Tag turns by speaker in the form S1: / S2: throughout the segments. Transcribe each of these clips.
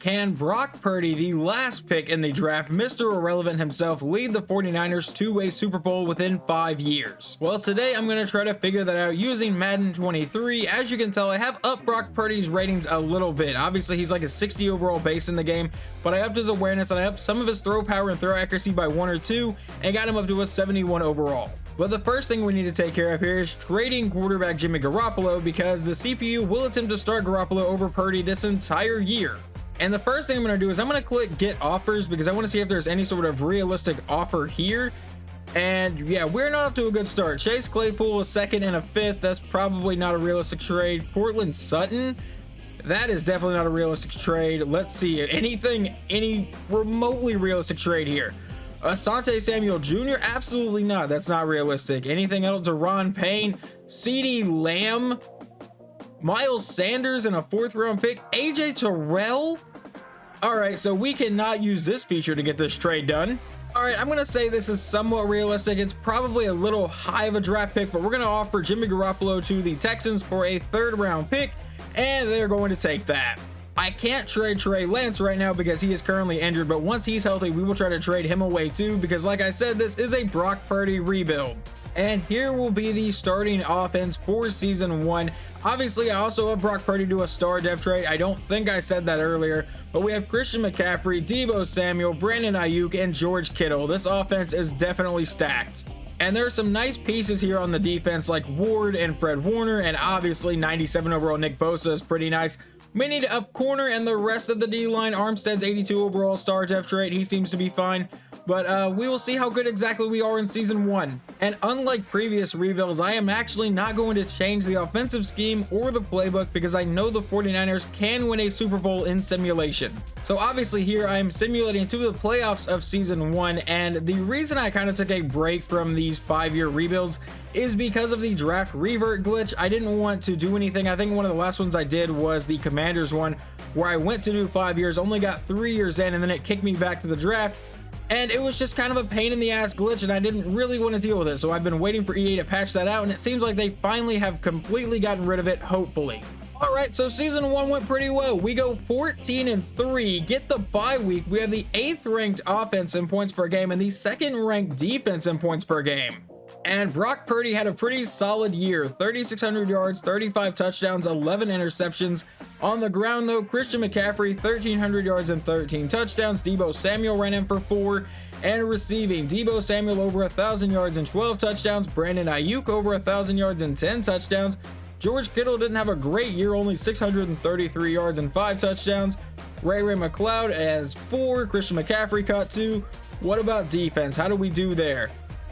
S1: Can Brock Purdy, the last pick in the draft, Mr. Irrelevant himself, lead the 49ers to a Super Bowl within 5 years? Well, today I'm going to try to figure that out using Madden 23. As you can tell, I have upped Brock Purdy's ratings a little bit. Obviously, he's like a 60 overall base in the game, but I upped his awareness and I upped some of his throw power and throw accuracy by 1 or 2 and got him up to a 71 overall. But the first thing we need to take care of here is trading quarterback Jimmy Garoppolo, because the CPU will attempt to start Garoppolo over Purdy this entire year. And the first thing I'm going to do is I'm going to click get offers, because I want to see if there's any sort of realistic offer here. And yeah, we're not up to a good start. Chase Claypool a second and a fifth. That's probably not a realistic trade. Portland Sutton, that is definitely not a realistic trade. Let's see any remotely realistic trade here. Asante Samuel Jr., absolutely not. That's not realistic. Anything else? Deron Payne, CeeDee Lamb, Miles Sanders, and a 4th round pick. AJ Terrell. All right, so we cannot use this feature to get this trade done. All right, I'm going to say this is somewhat realistic. It's probably a little high of a draft pick, but we're going to offer Jimmy Garoppolo to the Texans for a 3rd round pick, and they're going to take that. I can't trade Trey Lance right now because he is currently injured, but once he's healthy, we will try to trade him away too, because like I said, this is a Brock Purdy rebuild. And here will be the starting offense for season 1. Obviously, I also have Brock Purdy to a star dev trade. I don't think I said that earlier, but we have Christian McCaffrey, Deebo Samuel, Brandon Ayuk, and George Kittle. This offense is definitely stacked. And there are some nice pieces here on the defense like Ward and Fred Warner, and obviously 97 overall Nick Bosa is pretty nice. We need to up corner and the rest of the D-line. Armstead's 82 overall star def trait. He seems to be fine. But we will see how good exactly we are in season 1. And unlike previous rebuilds, I am actually not going to change the offensive scheme or the playbook, because I know the 49ers can win a Super Bowl in simulation. So obviously here I am simulating to the playoffs of season 1, and the reason I kind of took a break from these 5-year rebuilds is because of the draft revert glitch. I didn't want to do anything. I think one of the last ones I did was the Commanders one, where I went to do 5 years, only got 3 years in, and then it kicked me back to the draft. And it was just kind of a pain in the ass glitch, and I didn't really want to deal with it. So I've been waiting for EA to patch that out, and it seems like they finally have completely gotten rid of it, hopefully. All right, so season 1 went pretty well. We go 14-3, get the bye week. We have the 8th ranked offense in points per game and the 2nd ranked defense in points per game. And Brock Purdy had a pretty solid year. 3,600 yards, 35 touchdowns, 11 interceptions. On the ground though, Christian McCaffrey, 1,300 yards and 13 touchdowns. Deebo Samuel ran in for 4. And receiving, Deebo Samuel over 1,000 yards and 12 touchdowns. Brandon Ayuk over 1,000 yards and 10 touchdowns. George Kittle didn't have a great year, only 633 yards and 5 touchdowns. Ray McLeod as 4. Christian McCaffrey caught 2. What about defense? How do we do there?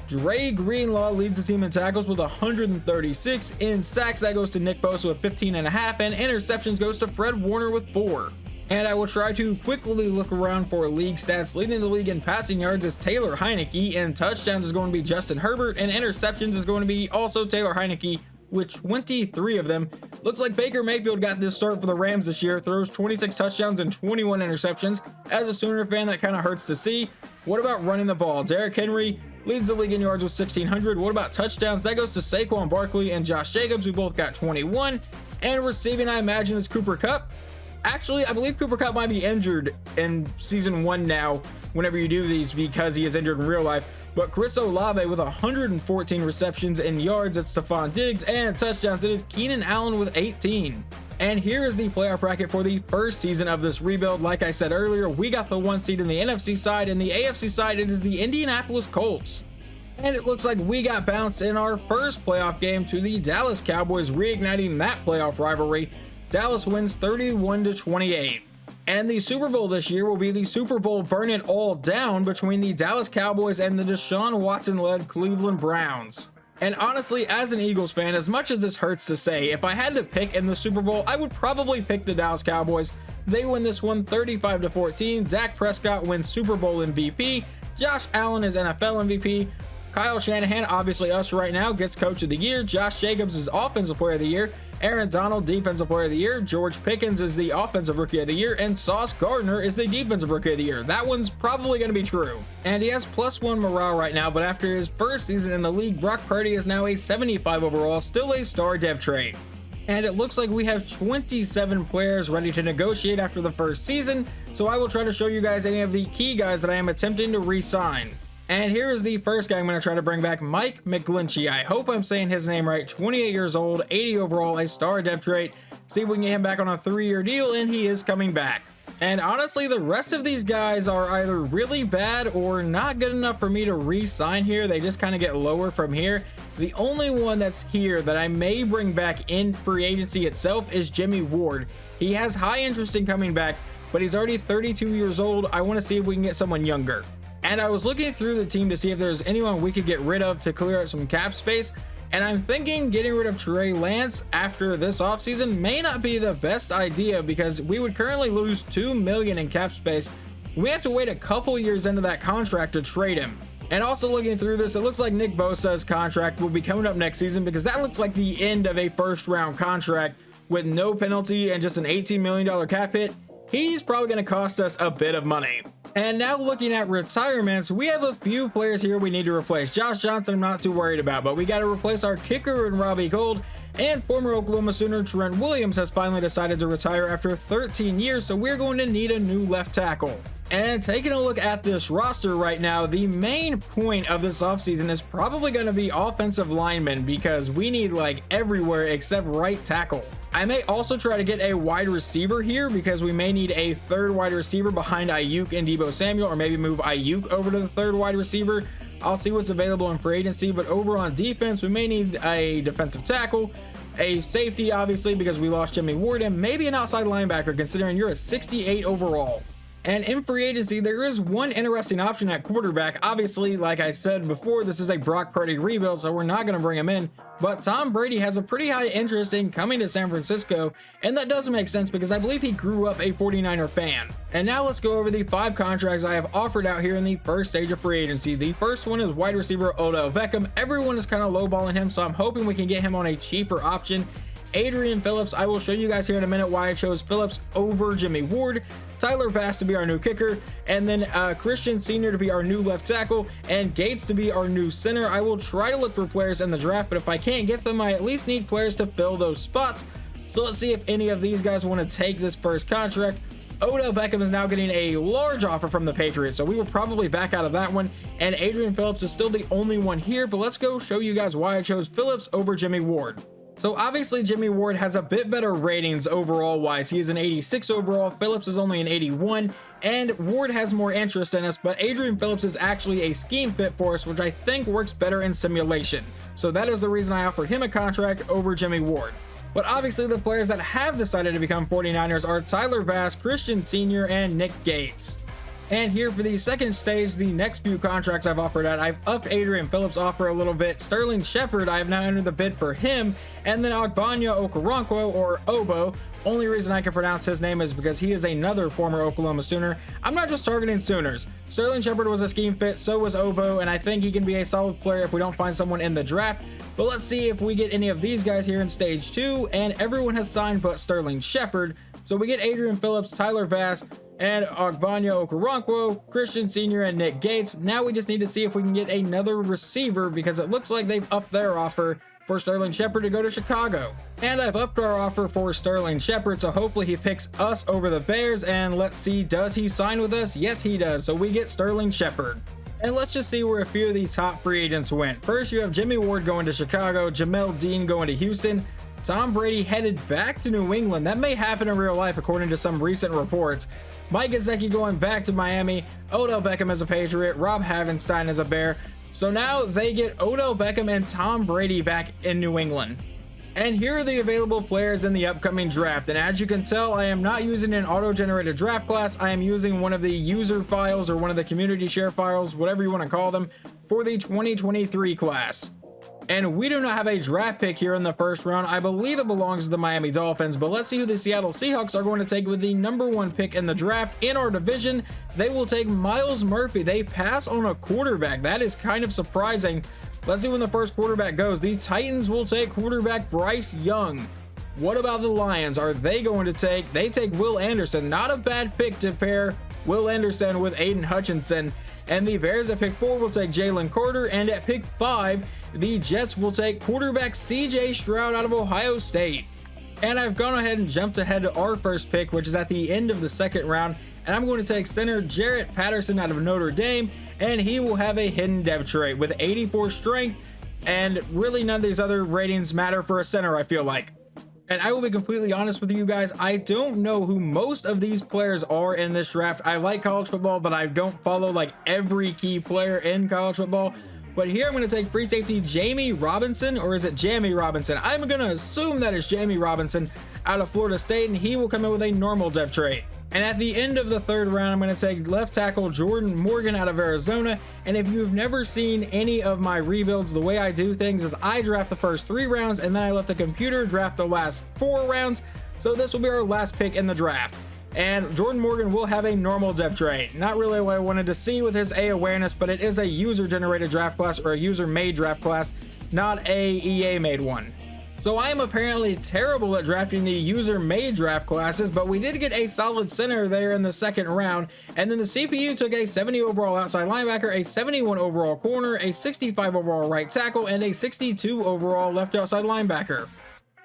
S1: Dre Greenlaw leads the team in tackles with 136. In sacks, that goes to Nick Bosa with 15.5, and interceptions goes to Fred Warner with 4. And I will try to quickly look around for league stats. Leading the league in passing yards is Taylor Heineke, and touchdowns is going to be Justin Herbert, and interceptions is going to be also Taylor Heineke with 23 of them. Looks like Baker Mayfield got this start for the Rams this year, throws 26 touchdowns and 21 interceptions. As a Sooner fan, that kind of hurts to see. What about running the ball? Derrick Henry leads the league in yards with 1,600. What about touchdowns? That goes to Saquon Barkley and Josh Jacobs. We both got 21. And receiving, I imagine, is Cooper Kupp. Actually, I believe Cooper Kupp might be injured in season 1 now whenever you do these, because he is injured in real life. But Chris Olave with 114 receptions and yards. It's Stephon Diggs, and touchdowns, it is Keenan Allen with 18. And here is the playoff bracket for the first season of this rebuild. Like I said earlier, we got the 1 seed in the NFC side, and the AFC side, it is the Indianapolis Colts. And it looks like we got bounced in our first playoff game to the Dallas Cowboys, reigniting that playoff rivalry. Dallas wins 31-28. And the Super Bowl this year will be the Super Bowl burn it all down between the Dallas Cowboys and the Deshaun Watson-led Cleveland Browns. And honestly, as an Eagles fan, as much as this hurts to say, if I had to pick in the Super Bowl, I would probably pick the Dallas Cowboys. They win this one 35-14. Dak Prescott wins Super Bowl MVP. Josh Allen is NFL MVP. Kyle Shanahan, obviously us right now, gets Coach of the Year. Josh Jacobs is Offensive Player of the Year. Aaron Donald, Defensive Player of the Year. George Pickens is the Offensive Rookie of the Year. And Sauce Gardner is the Defensive Rookie of the Year. That one's probably going to be true. And he has +1 morale right now, but after his first season in the league, Brock Purdy is now a 75 overall, still a star dev trait. and it looks like we have 27 players ready to negotiate after the first season, so I will try to show you guys any of the key guys that I am attempting to re-sign. And here's the first guy I'm going to try to bring back, Mike McGlinchey. I hope I'm saying his name right. 28 years old, 80 overall, a star depth trait. See if we can get him back on a 3-year deal, and he is coming back. And honestly, the rest of these guys are either really bad or not good enough for me to re-sign here. They just kind of get lower from here. The only one that's here that I may bring back in free agency itself is Jimmy Ward. He has high interest in coming back, but he's already 32 years old. I want to see if we can get someone younger. And I was looking through the team to see if there's anyone we could get rid of to clear up some cap space. And I'm thinking getting rid of Trey Lance after this offseason may not be the best idea because we would currently lose $2 million in cap space. We have to wait a couple years into that contract to trade him. And also looking through this, it looks like Nick Bosa's contract will be coming up next season because that looks like the end of a first-round contract with no penalty and just an $18 million cap hit. He's probably going to cost us a bit of money. And now looking at retirements, we have a few players here we need to replace. Josh Johnson I'm not too worried about, but we got to replace our kicker in Robbie Gould, and former Oklahoma Sooner Trent Williams has finally decided to retire after 13 years, so we're going to need a new left tackle. And taking a look at this roster right now, the main point of this offseason is probably going to be offensive linemen because we need like everywhere except right tackle. I may also try to get a wide receiver here because we may need a third wide receiver behind Ayuk and Deebo Samuel, or maybe move Ayuk over to the third wide receiver. I'll see what's available in free agency, but over on defense, we may need a defensive tackle, a safety obviously because we lost Jimmy Ward, and maybe an outside linebacker considering you're a 68 overall. And in free agency, there is one interesting option at quarterback. Obviously, like I said before, this is a Brock Purdy rebuild, so we're not going to bring him in. But Tom Brady has a pretty high interest in coming to San Francisco, and that does make sense because I believe he grew up a 49er fan. And now let's go over the 5 contracts I have offered out here in the first stage of free agency. The first one is wide receiver Odell Beckham. Everyone is kind of lowballing him, so I'm hoping we can get him on a cheaper option. Adrian Phillips, I will show you guys here in a minute why I chose Phillips over Jimmy Ward. Tyler Bass to be our new kicker, and then Christian Sr. to be our new left tackle, and Gates to be our new center. I will try to look for players in the draft, but if I can't get them, I at least need players to fill those spots. So let's see if any of these guys want to take this first contract. Odell Beckham is now getting a large offer from the Patriots, so we will probably back out of that one, and Adrian Phillips is still the only one here, but let's go show you guys why I chose Phillips over Jimmy Ward. So obviously Jimmy Ward has a bit better ratings overall wise. He is an 86 overall, Phillips is only an 81, and Ward has more interest in us, but Adrian Phillips is actually a scheme fit for us, which I think works better in simulation. So that is the reason I offered him a contract over Jimmy Ward. But obviously the players that have decided to become 49ers are Tyler Bass, Christian Sr., and Nick Gates. And here for the second stage, the next few contracts I've offered at, I've upped Adrian Phillips' offer a little bit. Sterling Shepard, I have now entered the bid for him. And then Ogbonnia Okoronkwo, or Obo. Only reason I can pronounce his name is because he is another former Oklahoma Sooner. I'm not just targeting Sooners. Sterling Shepard was a scheme fit, so was Obo, and I think he can be a solid player if we don't find someone in the draft. But let's see if we get any of these guys here in stage 2, and everyone has signed but Sterling Shepard. So we get Adrian Phillips, Tyler Bass, and Ogbonnia Okoronkwo, Christian Sr., and Nick Gates. Now we just need to see if we can get another receiver because it looks like they've upped their offer for Sterling Shepard to go to Chicago. And I've upped our offer for Sterling Shepard, so hopefully he picks us over the Bears, and let's see, does he sign with us? Yes, he does, so we get Sterling Shepard. And let's just see where a few of the top free agents went. First, you have Jimmy Ward going to Chicago, Jamel Dean going to Houston, Tom Brady headed back to New England. That may happen in real life according to some recent reports. Mike Gesicki going back to Miami, Odell Beckham as a Patriot, Rob Havenstein as a Bear. So now they get Odell Beckham and Tom Brady back in New England. And here are the available players in the upcoming draft. And as you can tell, I am not using an auto-generated draft class. I am using one of the user files or one of the community share files, whatever you want to call them, for the 2023 class. And we do not have a draft pick here in the first round. I believe it belongs to the Miami Dolphins, but let's see who the Seattle Seahawks are going to take with the #1 pick in the draft in our division. They will take Myles Murphy. They pass on a quarterback. That is kind of surprising. Let's see when the first quarterback goes. The Titans will take quarterback Bryce Young. What about the Lions? Are they going to take? They take Will Anderson. Not a bad pick to pair Will Anderson with Aiden Hutchinson. And the Bears at pick 4 will take Jalen Carter. And at pick 5, the Jets will take quarterback CJ Stroud out of Ohio State. And I've gone ahead and jumped ahead to our first pick, which is at the end of the second round. And I'm going to take center Jarrett Patterson out of Notre Dame, and he will have a hidden dev trait with 84 strength, and really none of these other ratings matter for a center, I feel like. And I will be completely honest with you guys, I don't know who most of these players are in this draft. I like college football, but I don't follow like every key player in college football. But here I'm going to take free safety Jamie Robinson, or is it Jamie Robinson? I'm going to assume that it's Jamie Robinson out of Florida State, and he will come in with a normal dev trait. And at the end of the third round, I'm going to take left tackle Jordan Morgan out of Arizona. And if you've never seen any of my rebuilds, the way I do things is I draft the first 3 rounds and then I let the computer draft the last 4 rounds. So this will be our last pick in the draft. And Jordan Morgan will have a normal dev trait. Not really what I wanted to see with his A awareness, but it is a user generated draft class, or a user made draft class, not a EA made one. So I am apparently terrible at drafting the user-made draft classes, but we did get a solid center there in the second round, and then the CPU took a 70 overall outside linebacker, a 71 overall corner, a 65 overall right tackle, and a 62 overall left outside linebacker.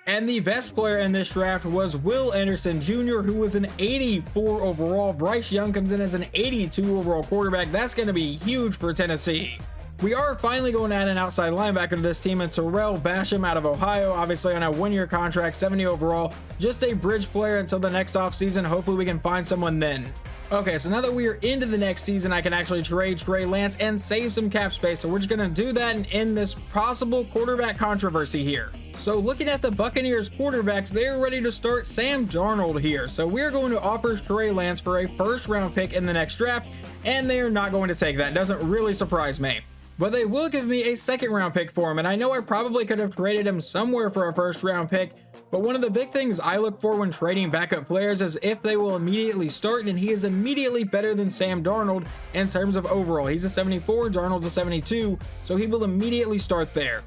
S1: And the best player in this draft was Will Anderson Jr., who was an 84 overall. Bryce Young comes in as an 82 overall quarterback. That's going to be huge for Tennessee. We are finally going to add an outside linebacker to this team, and Terrell Basham out of Ohio, obviously on a 1-year contract, 70 overall, just a bridge player until the next offseason. Hopefully we can find someone then. Okay, so now that we are into the next season, I can actually trade Trey Lance and save some cap space, so we're just going to do that and end this possible quarterback controversy here. So looking at the Buccaneers quarterbacks, they're ready to start Sam Darnold here. So we're going to offer Trey Lance for a first-round pick in the next draft, and they are not going to take that. Doesn't really surprise me. But they will give me a second-round pick for him, and I know I probably could have traded him somewhere for a first-round pick, but one of the big things I look for when trading backup players is if they will immediately start, and he is immediately better than Sam Darnold in terms of overall. He's a 74, Darnold's a 72, so he will immediately start there.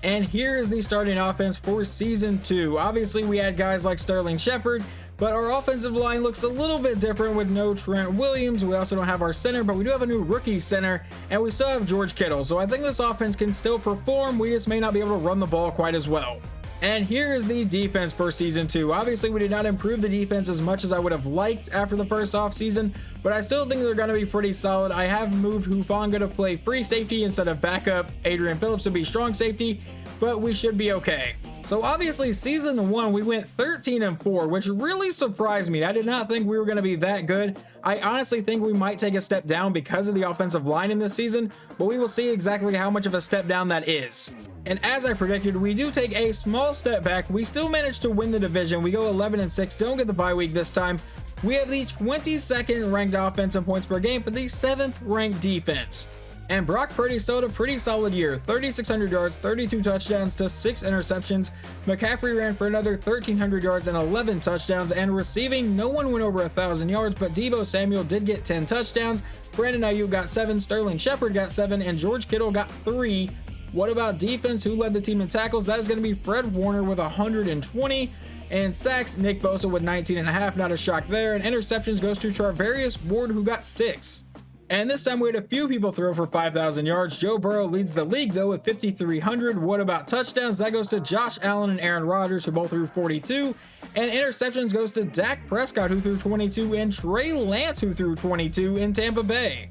S1: And here is the starting offense for Season 2. Obviously, we had guys like Sterling Shepard, but our offensive line looks a little bit different with no Trent Williams. We also don't have our center, but we do have a new rookie center, and we still have George Kittle. So I think this offense can still perform. We just may not be able to run the ball quite as well. And here is the defense for Season 2. Obviously, we did not improve the defense as much as I would have liked after the first offseason, but I still think they're going to be pretty solid. I have moved Hufanga to play free safety instead of backup Adrian Phillips to be strong safety, but we should be okay. So obviously, Season 1, we went 13-4, which really surprised me. I did not think we were going to be that good. I honestly think we might take a step down because of the offensive line in this season, but we will see exactly how much of a step down that is. And as I predicted, we do take a small step back. We still managed to win the division. We go 11-6, don't get the bye week this time. We have the 22nd ranked offense in points per game, but the 7th ranked defense. And Brock Purdy still had a pretty solid year, 3,600 yards, 32 touchdowns to 6 interceptions. McCaffrey ran for another 1,300 yards and 11 touchdowns, and receiving, no one went over 1,000 yards, but Deebo Samuel did get 10 touchdowns. Brandon Ayuk got 7, Sterling Shepard got 7, and George Kittle got 3. What about defense? Who led the team in tackles? That is going to be Fred Warner with 120. And sacks, Nick Bosa with 19.5, not a shock there. And interceptions goes to Charvarius Ward, who got 6. And this time we had a few people throw for 5,000 yards. Joe Burrow leads the league though with 5,300. What about touchdowns? That goes to Josh Allen and Aaron Rodgers, who both threw 42. And interceptions goes to Dak Prescott, who threw 22, and Trey Lance, who threw 22 in Tampa Bay.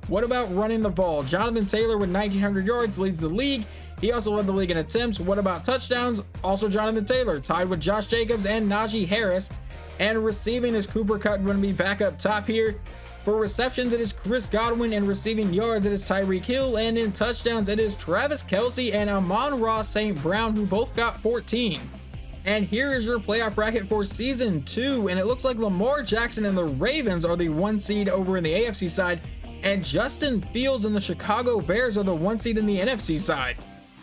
S1: What about running the ball? Jonathan Taylor with 1,900 yards leads the league. He also led the league in attempts. What about touchdowns? Also Jonathan Taylor, tied with Josh Jacobs and Najee Harris. And receiving is Cooper Kupp going to be back up top here. For receptions, it is Chris Godwin, and receiving yards, it is Tyreek Hill, and in touchdowns, it is Travis Kelce and Amon-Ra St. Brown, who both got 14. And here is your playoff bracket for Season 2, and it looks like Lamar Jackson and the Ravens are the 1 seed over in the AFC side, and Justin Fields and the Chicago Bears are the 1 seed in the NFC side.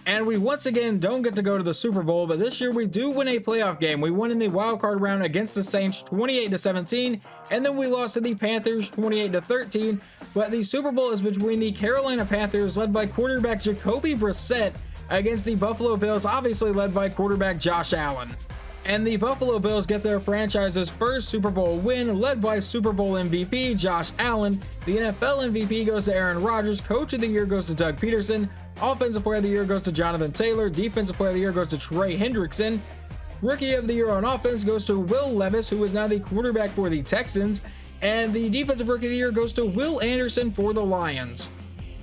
S1: And we once again don't get to go to the Super Bowl, but this year we do win a playoff game. We won in the wild card round against the Saints 28-17, and then we lost to the Panthers 28-13. But the Super Bowl is between the Carolina Panthers, led by quarterback Jacoby Brissett, against the Buffalo Bills, obviously led by quarterback Josh Allen. And the Buffalo Bills get their franchise's first Super Bowl win, led by Super Bowl MVP Josh Allen. The NFL MVP goes to Aaron Rodgers. Coach of the Year goes to Doug Peterson. Offensive Player of the Year goes to Jonathan Taylor. Defensive Player of the Year goes to Trey Hendrickson. Rookie of the Year on offense goes to Will Levis, who is now the quarterback for the Texans. And the Defensive Rookie of the Year goes to Will Anderson for the Lions.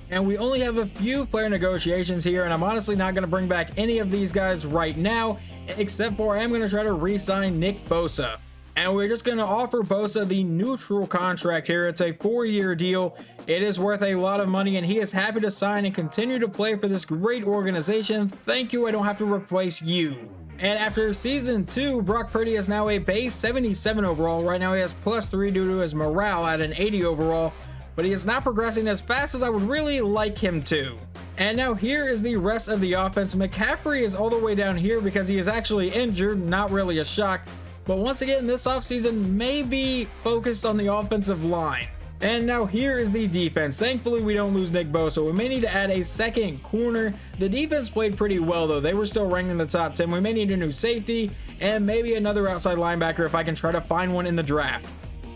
S1: And we only have a few player negotiations here, and I'm honestly not going to bring back any of these guys right now, except for I am going to try to re-sign Nick Bosa. And we're just going to offer Bosa the neutral contract here. It's a 4-year deal. It is worth a lot of money, and he is happy to sign and continue to play for this great organization. Thank you, I don't have to replace you. And after season 2, Brock Purdy is now a base 77 overall. Right now he has +3 due to his morale at an 80 overall, but he is not progressing as fast as I would really like him to. And now here is the rest of the offense. McCaffrey is all the way down here because he is actually injured, not really a shock. But once again, this offseason may be focused on the offensive line. And now here is the defense. Thankfully, we don't lose Nick Bosa. We may need to add a second corner. The defense played pretty well, though. They were still ranked in the top 10. We may need a new safety and maybe another outside linebacker if I can try to find one in the draft.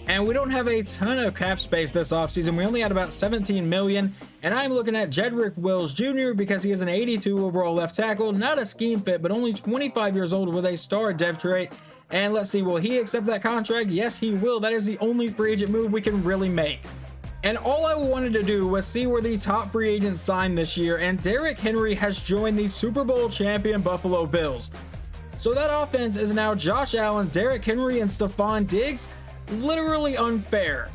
S1: And we don't have a ton of cap space this offseason. We only had about 17 million. And I'm looking at Jedrick Wills Jr. because he is an 82 overall left tackle. Not a scheme fit, but only 25 years old with a star dev trait. And let's see, will he accept that contract? Yes, he will. That is the only free agent move we can really make. And all I wanted to do was see where the top free agents signed this year, and Derrick Henry has joined the Super Bowl champion Buffalo Bills. So that offense is now Josh Allen, Derrick Henry, and Stephon Diggs. Literally unfair.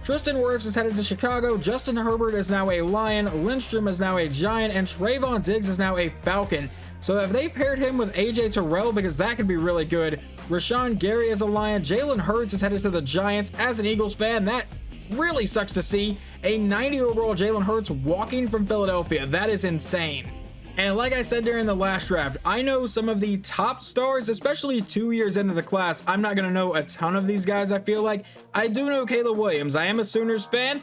S1: Tristan Wirfs is headed to Chicago, Justin Herbert is now a Lion, Lindstrom is now a Giant, and Trayvon Diggs is now a Falcon. So if they paired him with AJ Terrell, because that could be really good. Rashawn Gary is a Lion. Jalen Hurts is headed to the Giants. As an Eagles fan, that really sucks to see. A 90 overall Jalen Hurts walking from Philadelphia. That is insane. And like I said during the last draft, I know some of the top stars, especially 2 years into the class. I'm not going to know a ton of these guys, I feel like. I do know Caleb Williams. I am a Sooners fan.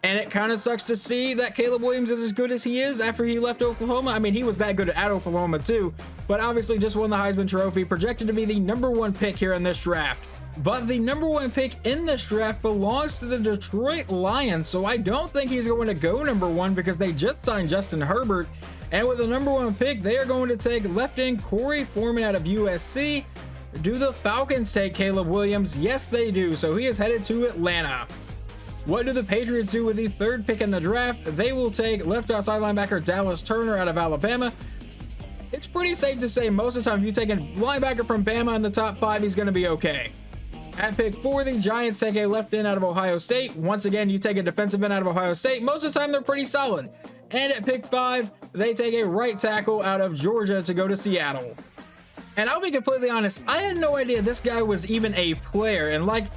S1: And it kind of sucks to see that Caleb Williams is as good as he is after he left Oklahoma. I mean, he was that good at Oklahoma too, but obviously just won the Heisman Trophy, projected to be the #1 pick here in this draft. But the #1 pick in this draft belongs to the Detroit Lions, so I don't think he's going to go #1 because they just signed Justin Herbert. And with the #1 pick, they are going to take left end Corey Foreman out of USC. Do the Falcons take Caleb Williams? Yes, they do. So he is headed to Atlanta. What do the Patriots do with the 3rd pick in the draft? They will take left outside linebacker Dallas Turner out of Alabama. It's pretty safe to say most of the time if you take a linebacker from Bama in the top 5, he's going to be okay. At pick 4, the Giants take a left end out of Ohio State. Once again, you take a defensive end out of Ohio State. Most of the time, they're pretty solid. And at pick 5, they take a right tackle out of Georgia to go to Seattle. And I'll be completely honest, I had no idea this guy was even a player. And like,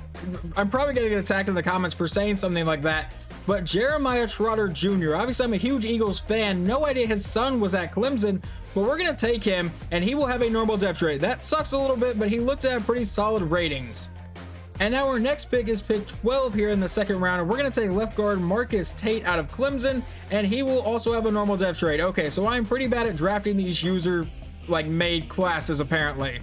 S1: I'm probably going to get attacked in the comments for saying something like that. But Jeremiah Trotter Jr., obviously I'm a huge Eagles fan. No idea his son was at Clemson. But we're going to take him, and he will have a normal depth trait. That sucks a little bit, but he looks to have pretty solid ratings. And now our next pick is pick 12 here in the 2nd round. And we're going to take left guard Marcus Tate out of Clemson. And he will also have a normal depth trait. Okay, so I'm pretty bad at drafting these made classes apparently.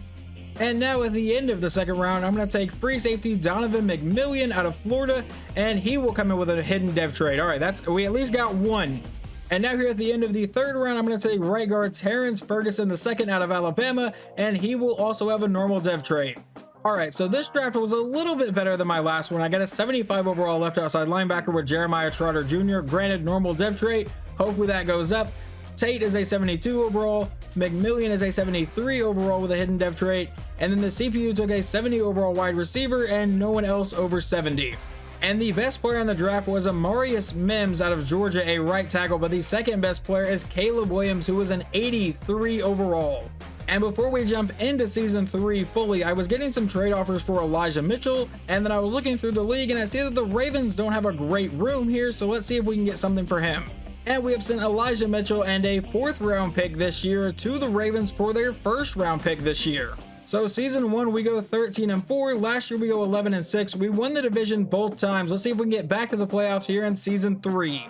S1: And now at the end of the 2nd round, I'm going to take free safety Donovan McMillian out of Florida, and he will come in with a hidden dev trait. All right, we at least got one. And now here at the end of the 3rd round, I'm going to take right guard Terrence Ferguson II out of Alabama, and he will also have a normal dev trait. All right, so this draft was a little bit better than my last one. I got a 75 overall left outside linebacker with Jeremiah Trotter Jr. Granted, normal dev trait. Hopefully that goes up. Tate is a 72 overall, McMillian is a 73 overall with a hidden dev trait, and then the CPU took a 70 overall wide receiver and no one else over 70. And the best player on the draft was Amarius Mims out of Georgia, a right tackle, but the second best player is Caleb Williams, who was an 83 overall. And before we jump into season 3 fully, I was getting some trade offers for Elijah Mitchell, and then I was looking through the league and I see that the Ravens don't have a great room here, so let's see if we can get something for him. And we have sent Elijah Mitchell and a 4th round pick this year to the Ravens for their 1st round pick this year. So season 1, we go 13-4. Last year, we go 11-6. We won the division both times. Let's see if we can get back to the playoffs here in season 3.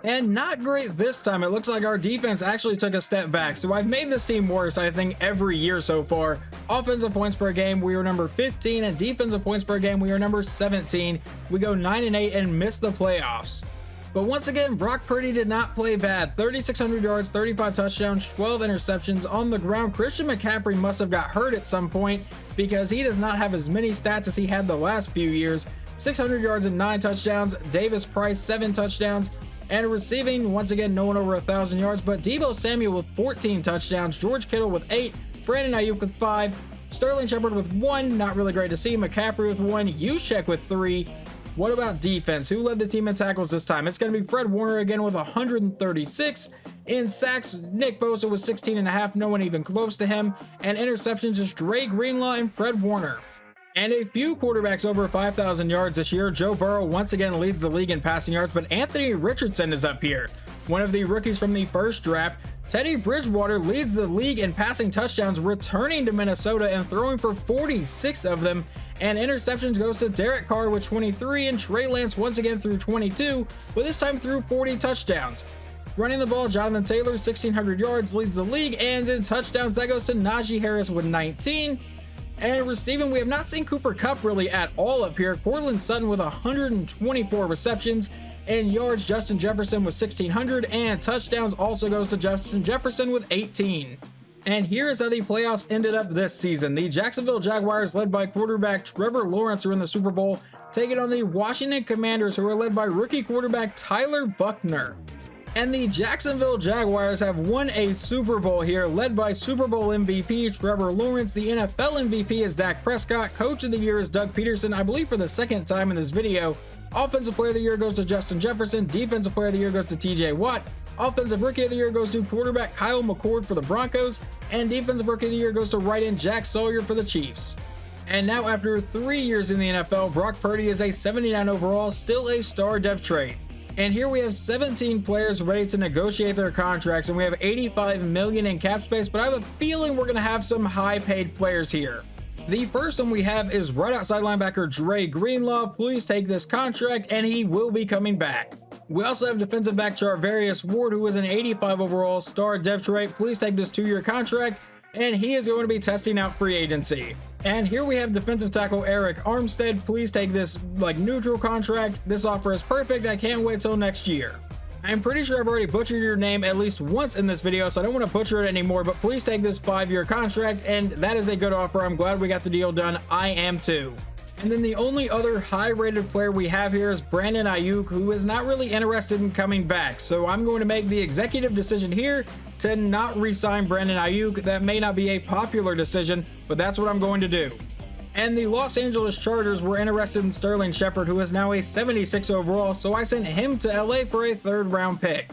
S1: And not great this time. It looks like our defense actually took a step back. So I've made this team worse, I think, every year so far. Offensive points per game, we are number 15, and defensive points per game, we are number 17. We go 9-8 and miss the playoffs. But once again, Brock Purdy did not play bad. 3,600 yards, 35 touchdowns, 12 interceptions on the ground. Christian McCaffrey must have got hurt at some point because he does not have as many stats as he had the last few years. 600 yards and 9 touchdowns. Davis Price, 7 touchdowns. And receiving, once again, no one over 1,000 yards, but Deebo Samuel with 14 touchdowns. George Kittle with 8. Brandon Ayuk with 5. Sterling Shepard with 1. Not really great to see. McCaffrey with 1. Juszczyk with 3. What about defense? Who led the team in tackles this time? It's going to be Fred Warner again with 136. In sacks, Nick Bosa was 16.5, no one even close to him. And interceptions is Trey Greenlaw and Fred Warner. And a few quarterbacks over 5,000 yards this year. Joe Burrow once again leads the league in passing yards, but Anthony Richardson is up here, one of the rookies from the first draft. Teddy Bridgewater leads the league in passing touchdowns, returning to Minnesota and throwing for 46 of them. And interceptions goes to Derek Carr with 23, and Trey Lance once again threw 22, but this time threw 40 touchdowns. Running the ball, Jonathan Taylor, 1,600 yards, leads the league, and in touchdowns, that goes to Najee Harris with 19. And receiving, we have not seen Cooper Kupp really at all up here. Courtland Sutton with 124 receptions. In yards, Justin Jefferson with 1,600, and touchdowns also goes to Justin Jefferson with 18. And here's how the playoffs ended up this season. The Jacksonville Jaguars, led by quarterback Trevor Lawrence, who are in the Super Bowl, taking on the Washington Commanders, who are led by rookie quarterback Tyler Buckner. And the Jacksonville Jaguars have won a Super Bowl here, led by Super Bowl MVP Trevor Lawrence. The NFL MVP is Dak Prescott. Coach of the Year is Doug Peterson, I believe for the second time in this video. Offensive Player of the Year goes to Justin Jefferson. Defensive Player of the Year goes to TJ Watt. Offensive Rookie of the Year goes to quarterback Kyle McCord for the Broncos. And Defensive Rookie of the Year goes to right end Jack Sawyer for the Chiefs. And now, after 3 years in the NFL, Brock Purdy is a 79 overall, still a star depth trade. And here we have 17 players ready to negotiate their contracts, and we have $85 million in cap space, but I have a feeling we're going to have some high-paid players here. The first one we have is right outside linebacker Trey Greenlaw. Please take this contract, and he will be coming back. We also have defensive back Charvarius Ward, who is an 85 overall star depth trait. Please take this 2-year contract, and he is going to be testing out free agency. And here we have defensive tackle Eric Armstead. Please take this neutral contract. This offer is perfect. I can't wait till next year. I'm pretty sure I've already butchered your name at least once in this video, so I don't want to butcher it anymore, but please take this 5-year contract, and that is a good offer. I'm glad we got the deal done. I am too. And then the only other high-rated player we have here is Brandon Ayuk, who is not really interested in coming back. So I'm going to make the executive decision here to not re-sign Brandon Ayuk. That may not be a popular decision, but that's what I'm going to do. And the Los Angeles Chargers were interested in Sterling Shepard, who is now a 76 overall, so I sent him to LA for a 3rd round pick.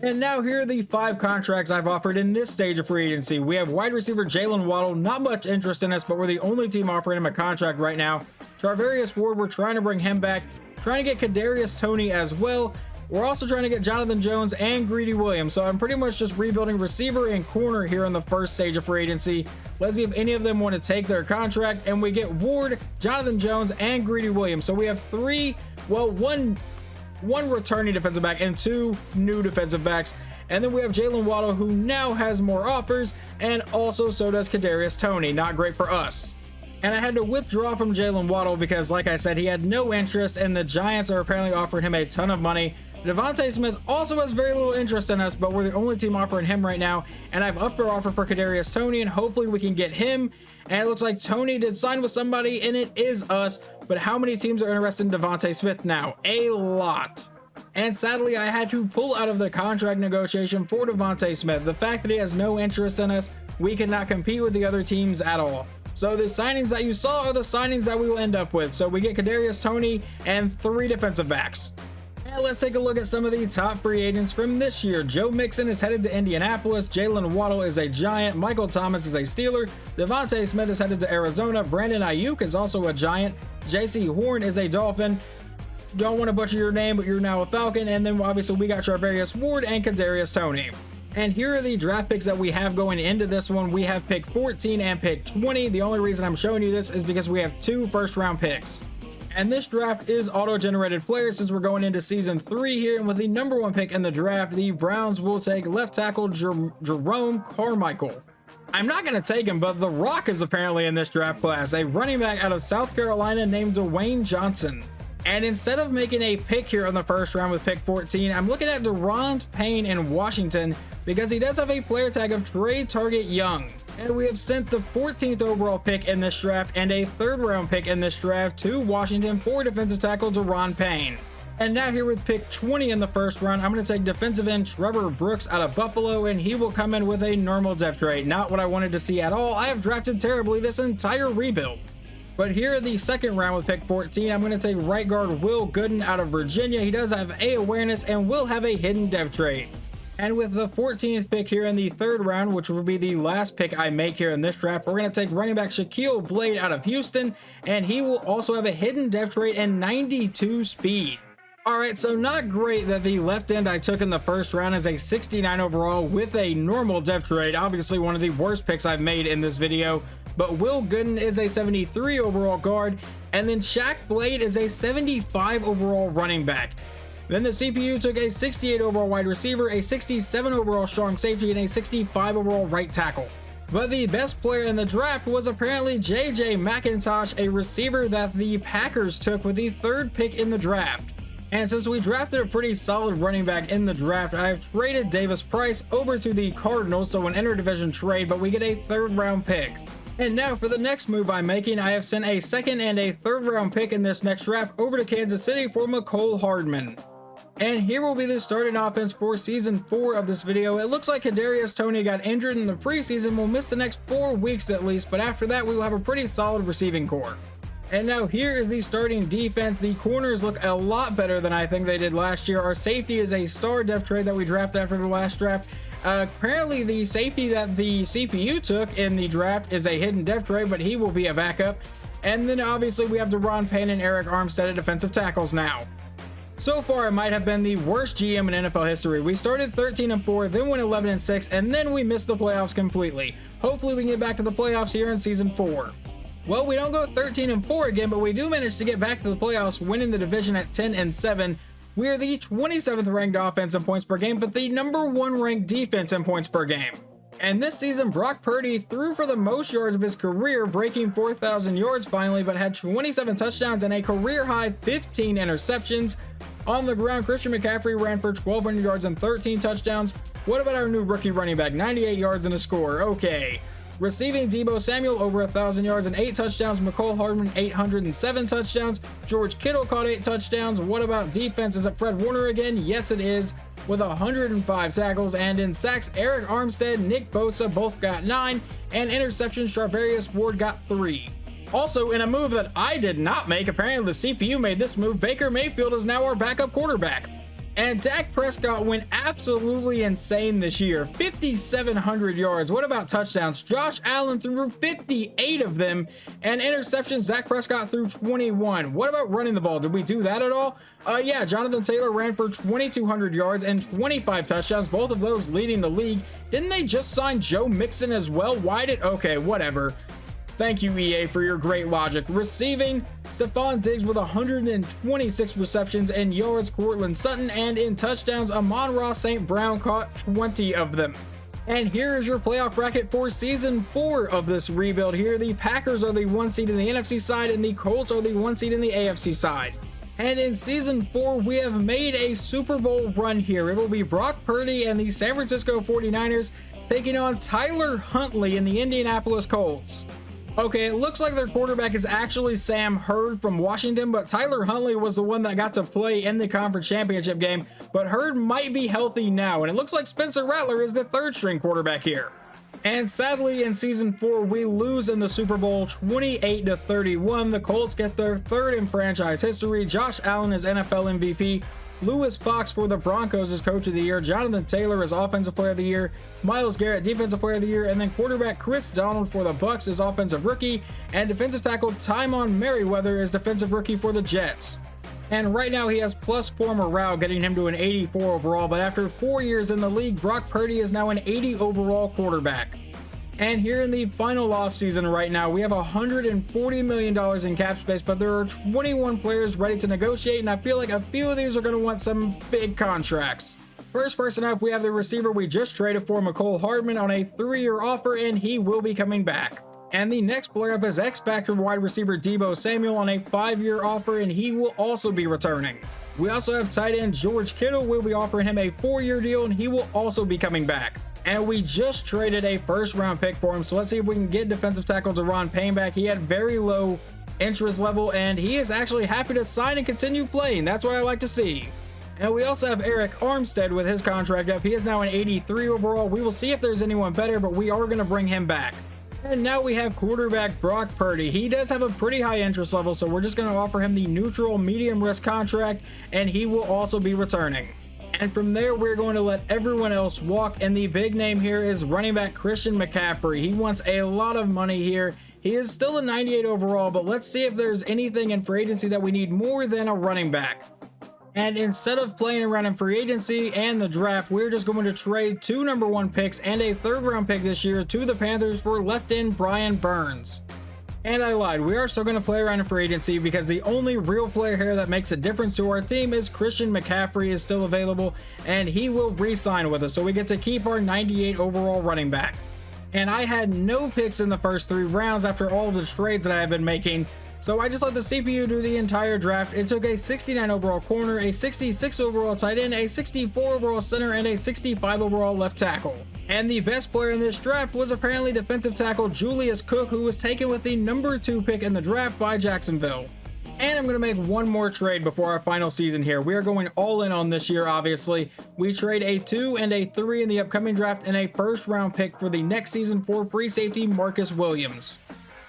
S1: And now here are the 5 contracts I've offered in this stage of free agency. We have wide receiver Jalen Waddle, not much interest in us, but we're the only team offering him a contract right now. Charvarius Ward, we're trying to bring him back. Trying to get Kadarius Toney as well. We're also trying to get Jonathan Jones and Greedy Williams, so I'm pretty much just rebuilding receiver and corner here in the first stage of free agency. Let's see if any of them want to take their contract, and we get Ward, Jonathan Jones, and Greedy Williams. So we have one returning defensive back and 2 new defensive backs. And then we have Jalen Waddle, who now has more offers, and also so does Kadarius Toney. Not great for us. And I had to withdraw from Jalen Waddle because, like I said, he had no interest, and the Giants are apparently offering him a ton of money. Devontae Smith also has very little interest in us, but we're the only team offering him right now. And I've upped our offer for Kadarius Toney, and hopefully we can get him. And it looks like Toney did sign with somebody, and it is us. But how many teams are interested in Devontae Smith now? A lot. And sadly, I had to pull out of the contract negotiation for Devontae Smith. The fact that he has no interest in us, we cannot compete with the other teams at all. So the signings that you saw are the signings that we will end up with. So we get Kadarius Toney and 3 defensive backs. And let's take a look at some of the top free agents from this year. Joe Mixon is headed to Indianapolis. Jalen Waddle is a Giant. Michael Thomas is a Steeler. Devontae Smith is headed to Arizona. Brandon Ayuk is also a Giant. JC Horn is a Dolphin. Don't want to butcher your name, but you're now a Falcon. And then obviously we got Charvarius Ward and Kadarius Toney. And here are the draft picks that we have going into this one. We have pick 14 and pick 20. The only reason I'm showing you this is because we have 2 first-round picks. And this draft is auto-generated players since we're going into season 3 here. And with the number 1 pick in the draft, the Browns will take left tackle Jerome Carmichael. I'm not going to take him, but The Rock is apparently in this draft class. A running back out of South Carolina named Dwayne Johnson. And instead of making a pick here on the first round with pick 14, I'm looking at Deron Payne in Washington because he does have a player tag of Trey Target Young. And we have sent the 14th overall pick in this draft and a 3rd round pick in this draft to Washington for defensive tackle Deron Payne. And now here with pick 20 in the first round, I'm going to take defensive end Trevor Brooks out of Buffalo, and he will come in with a normal depth chart. Not what I wanted to see at all. I have drafted terribly this entire rebuild. But here in the second round with pick 14, I'm going to take right guard Will Gooden out of Virginia. He does have A awareness and will have a hidden depth trait. And with the 14th pick here in the 3rd round, which will be the last pick I make here in this draft, we're going to take running back Shaquille Blade out of Houston, and he will also have a hidden depth trait and 92 speed. Alright, so not great that the left end I took in the first round is a 69 overall with a normal depth trait. Obviously one of the worst picks I've made in this video. But Will Gooden is a 73 overall guard, and then Shaq Blade is a 75 overall running back. Then the CPU took a 68 overall wide receiver, a 67 overall strong safety, and a 65 overall right tackle. But the best player in the draft was apparently JJ McIntosh, a receiver that the Packers took with the 3rd pick in the draft. And since we drafted a pretty solid running back in the draft, I have traded Davis Price over to the Cardinals, so an interdivision trade, but we get a 3rd round pick. And now for the next move I'm making, I have sent a 2nd and a 3rd round pick in this next draft over to Kansas City for Mecole Hardman. And here will be the starting offense for season 4 of this video. It looks like Kadarius Toney got injured in the preseason, will miss the next 4 weeks at least, but after that we will have a pretty solid receiving core. And now here is the starting defense. The corners look a lot better than I think they did last year. Our safety is a star depth trade that we drafted after the last draft. Apparently the safety that the CPU took in the draft is a hidden depth trait, but he will be a backup. And then obviously we have Deron Payne and Eric Armstead at defensive tackles now. So far it might have been the worst GM in NFL history. We started 13-4, then went 11-6, and then we missed the playoffs completely. Hopefully we can get back to the playoffs here in season 4. Well, we don't go 13-4 again, but we do manage to get back to the playoffs, winning the division at 10-7. We are the 27th ranked offense in points per game, but the #1 ranked defense in points per game. And this season, Brock Purdy threw for the most yards of his career, breaking 4,000 yards finally, but had 27 touchdowns and a career high 15 interceptions. On the ground, Christian McCaffrey ran for 1,200 yards and 13 touchdowns. What about our new rookie running back? 98 yards and a score. Okay. Receiving, Deebo Samuel over 1,000 yards and 8 touchdowns. Mecole Hardman 807 touchdowns. George Kittle caught 8 touchdowns. What about defense? Is it Fred Warner again? Yes, it is, with 105 tackles. And in sacks, Eric Armstead, Nick Bosa both got 9, and interceptions, Charvarius Ward got 3. Also, in a move that I did not make, apparently the CPU made this move, Baker Mayfield is now our backup quarterback. And Dak Prescott went absolutely insane this year. 5,700 yards. What about touchdowns? Josh Allen threw 58 of them. And interceptions, Dak Prescott threw 21. What about running the ball? Did we do that at all? Yeah, Jonathan Taylor ran for 2,200 yards and 25 touchdowns. Both of those leading the league. Didn't they just sign Joe Mixon as well? Why did... Okay, whatever. Thank you, EA, for your great logic. Receiving, Stephon Diggs with 126 receptions and yards, Courtland Sutton, and in touchdowns, Amon-Ra St. Brown caught 20 of them. And here is your playoff bracket for season 4 of this rebuild here. The Packers are the 1 seed in the NFC side, and the Colts are the 1 seed in the AFC side. And in season 4, we have made a Super Bowl run here. It will be Brock Purdy and the San Francisco 49ers taking on Tyler Huntley in the Indianapolis Colts. Okay, it looks like their quarterback is actually Sam Hurd from Washington, but Tyler Huntley was the one that got to play in the conference championship game, but Hurd might be healthy now, and it looks like Spencer Rattler is the 3rd string quarterback here. And sadly, in season 4, we lose in the Super Bowl 28-31. The Colts get their 3rd in franchise history. Josh Allen is NFL MVP. Lewis Fox for the Broncos is Coach of the Year. Jonathan Taylor is Offensive Player of the Year. Myles Garrett, Defensive Player of the Year. And then quarterback Chris Donald for the Bucs is Offensive Rookie. And defensive tackle Tymon Merriweather is Defensive Rookie for the Jets. And right now he has +4 morale, getting him to an 84 overall. But after 4 years in the league, Brock Purdy is now an 80 overall quarterback. And here in the final offseason right now, we have $140 million in cap space, but there are 21 players ready to negotiate, and I feel like a few of these are going to want some big contracts. First person up, we have the receiver we just traded for, Mecole Hardman, on a 3-year offer, and he will be coming back. And the next player up is X Factor wide receiver Deebo Samuel on a 5-year offer, and he will also be returning. We also have tight end George Kittle. We'll be offering him a 4-year deal, and he will also be coming back. And we just traded a first-round pick for him, so let's see if we can get defensive tackle Deron Payne back. He had very low interest level, and he is actually happy to sign and continue playing. That's what I like to see. And we also have Eric Armstead with his contract up. He is now an 83 overall. We will see if there's anyone better, but we are going to bring him back. And now we have quarterback Brock Purdy. He does have a pretty high interest level, so we're just going to offer him the neutral medium risk contract, and he will also be returning. And from there, we're going to let everyone else walk, and the big name here is running back Christian McCaffrey. He wants a lot of money here. He is still a 98 overall, but let's see if there's anything in free agency that we need more than a running back. And instead of playing around in free agency and the draft, we're just going to trade 2 number 1 picks and a 3rd round pick this year to the Panthers for left end Brian Burns. And I lied, we are still going to play around in free agency because the only real player here that makes a difference to our team is Christian McCaffrey is still available, and he will re-sign with us, so we get to keep our 98 overall running back. And I had no picks in the first 3 rounds after all of the trades that I have been making, so I just let the CPU do the entire draft. It took a 69 overall corner, a 66 overall tight end, a 64 overall center, and a 65 overall left tackle. And the best player in this draft was apparently defensive tackle Julius Cook, who was taken with the number 2 pick in the draft by Jacksonville. And I'm going to make one more trade before our final season here. We are going all in on this year, obviously. We trade a 2 and a 3 in the upcoming draft and a 1st round pick for the next season for free safety Marcus Williams.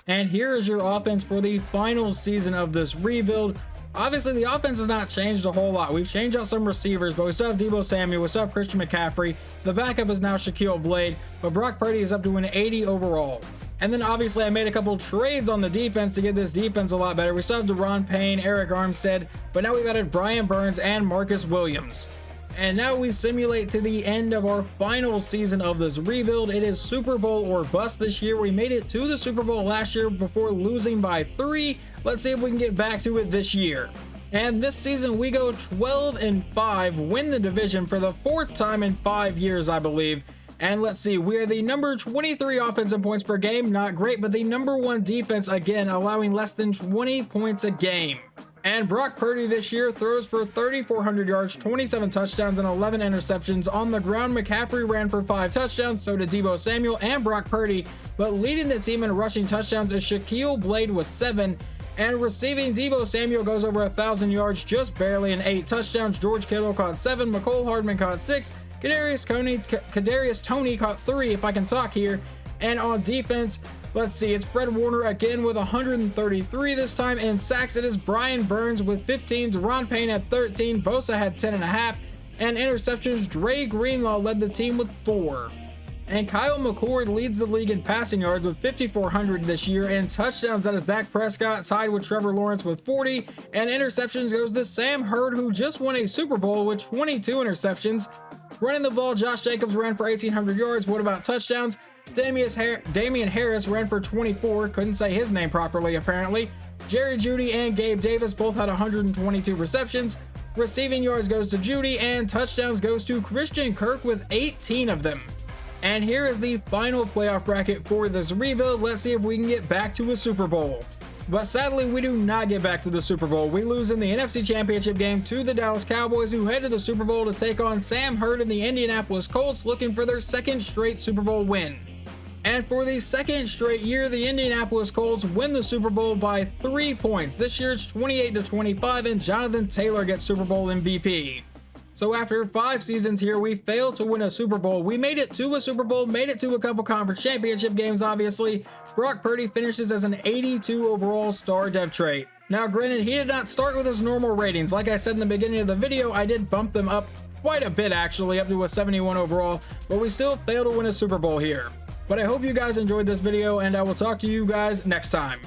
S1: And here is your offense for the final season of this rebuild. Obviously, the offense has not changed a whole lot. We've changed out some receivers, but we still have Deebo Samuel, we still have Christian McCaffrey. The backup is now Shaquille Blade, but Brock Purdy is up to an 80 overall. And then obviously I made a couple trades on the defense to get this defense a lot better. We still have Deron Payne, Eric Armstead, but now we've added Brian Burns and Marcus Williams. And now we simulate to the end of our final season of this rebuild. It is Super Bowl or bust this year. We made it to the Super Bowl last year before losing by 3. Let's see if we can get back to it this year. And this season we go 12-5, win the division for the 4th time in 5 years, I believe. And let's see, we are the number 23 offense in points per game, not great, but the number 1 defense, again, allowing less than 20 points a game. And Brock Purdy this year throws for 3,400 yards, 27 touchdowns, and 11 interceptions. On the ground, McCaffrey ran for 5 touchdowns, so did Deebo Samuel and Brock Purdy. But leading the team in rushing touchdowns is Shaquille Blade with 7. And receiving, Deebo Samuel goes over 1,000 yards, just barely, and 8 touchdowns. George Kittle caught 7, Mecole Hardman caught 6, Kadarius Toney caught 3, if I can talk here. And on defense, let's see, it's Fred Warner again with 133 this time. And sacks, it is Brian Burns with 15, Deron Payne at 13, Bosa had 10.5, and interceptions, Dre Greenlaw led the team with 4. And Kyle McCord leads the league in passing yards with 5,400 this year, and touchdowns, that is Dak Prescott tied with Trevor Lawrence with 40, and interceptions goes to Sam Hurd, who just won a Super Bowl with 22 interceptions. Running the ball, Josh Jacobs ran for 1,800 yards. What about touchdowns? Damian Harris ran for 24, couldn't say his name properly apparently. Jerry Jeudy and Gabe Davis both had 122 receptions. Receiving yards goes to Jeudy, and touchdowns goes to Christian Kirk with 18 of them. And here is the final playoff bracket for this rebuild. Let's see if we can get back to a Super Bowl. But sadly, we do not get back to the Super Bowl. We lose in the NFC Championship game to the Dallas Cowboys, who head to the Super Bowl to take on Sam Hurd and the Indianapolis Colts, looking for their 2nd straight Super Bowl win. And for the 2nd straight year, the Indianapolis Colts win the Super Bowl by 3 points. This year it's 28-25, and Jonathan Taylor gets Super Bowl MVP. So after 5 seasons here, we failed to win a Super Bowl. We made it to a Super Bowl, made it to a couple conference championship games, obviously. Brock Purdy finishes as an 82 overall star dev trait. Now granted, he did not start with his normal ratings. Like I said in the beginning of the video, I did bump them up quite a bit actually, up to a 71 overall, but we still failed to win a Super Bowl here. But I hope you guys enjoyed this video, and I will talk to you guys next time.